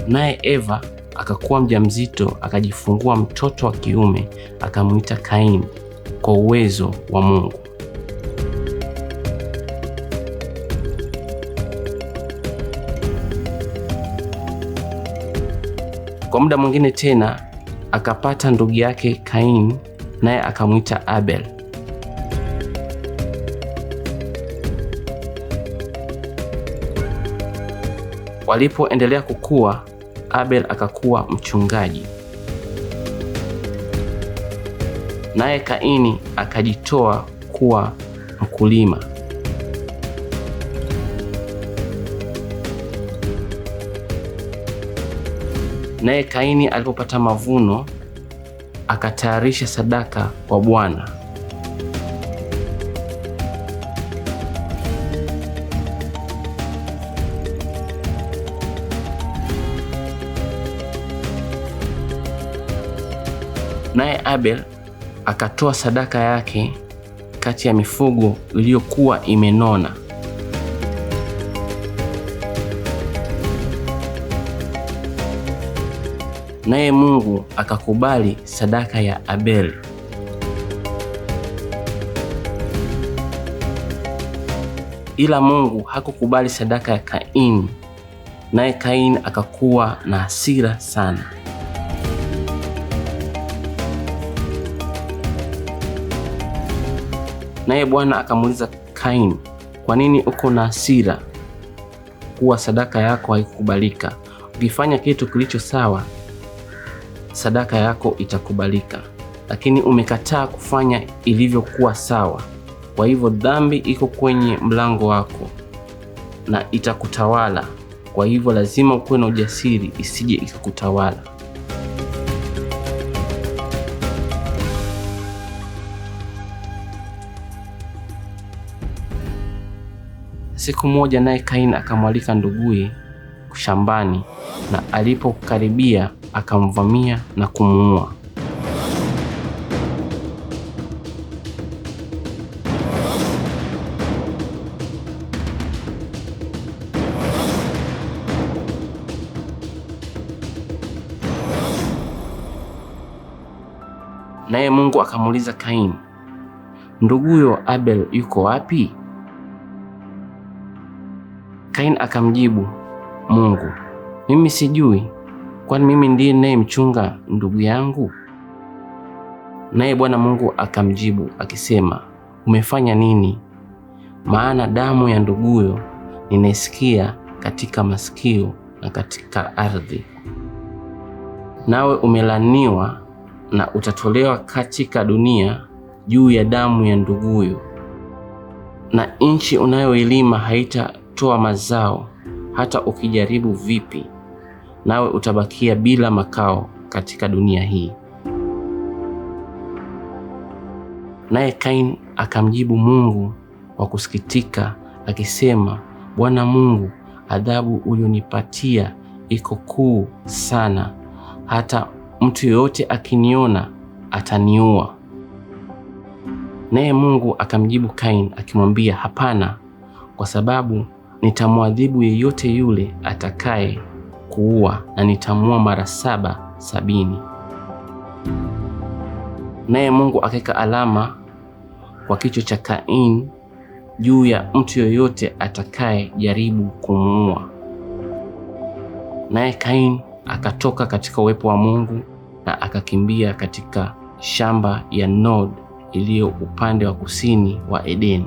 Naye Eva akakuwa mjamzito, akajifungua mtoto wa kiume, akamwita Kaini kwa uwezo wa Mungu. Kwa muda mwingine tena akapata ndugu yake Kaini, naye akamwita Abel. Walipoendelea kukua, Abel akakuwa mchungaji, naye Kaini akajitoa kuwa mkulima. Naye Kaini alipopata mavuno akatayarisha sadaka kwa Bwana. Naye Abel akatoa sadaka yake kati ya mifugo iliyokuwa imenona. Naye Mungu akakubali sadaka ya Abel. Ila Mungu hakukubali sadaka ya Kaini, naye Kaini akakuwa na hasira sana. Naye Bwana akamuuliza Kaini, kwa nini uko na hasira kuwa sadaka yako haikukubalika? Ukifanya kitu kilicho sawa, sadaka yako itakubalika, lakini umekataa kufanya ilivyokuwa sawa. Kwa hivyo dhambi iko kwenye mlango wako na itakutawala. Kwa hivyo lazima ukuwe na ujasiri isije ikakutawala. Siku moja naye Kaini akamwalika nduguye shambani, na alipokaribia akamvamia na kumuua. Naye Mungu akamuuliza Kaini, nduguyo Abel yuko wapi? Kaini akamjibu Mungu, mimi sijui, kwani mimi ndiye ninayemchunga ndugu yangu? Naye Bwana Mungu akamjibu akisema, umefanya nini? Maana damu ya nduguyo ninaisikia katika masikio na katika ardhi. Nawe umelaniwa na utatolewa katika dunia juu ya damu ya nduguyo, na nchi unayoilima haitatoa mazao hata ukijaribu vipi, nawe utabakia bila makao katika dunia hii. Naye Kaini akamjibu Mungu kwa kusikitika akisema, Bwana Mungu, adhabu ulionipatia iko kuu sana, hata mtu yeyote akiniona ataniua. Naye Mungu akamjibu Kaini akimwambia, hapana, kwa sababu nitamwadhibu yeyote yule atakaye kuua, na nitamuua mara 770. Naye Mungu akaweka alama kwa kichwa cha Kaini juu ya mtu yeyote atakaye jaribu kumuua. Naye Kaini akatoka katika uwepo wa Mungu na akakimbia katika shamba ya Nod iliyo upande wa kusini wa Edeni.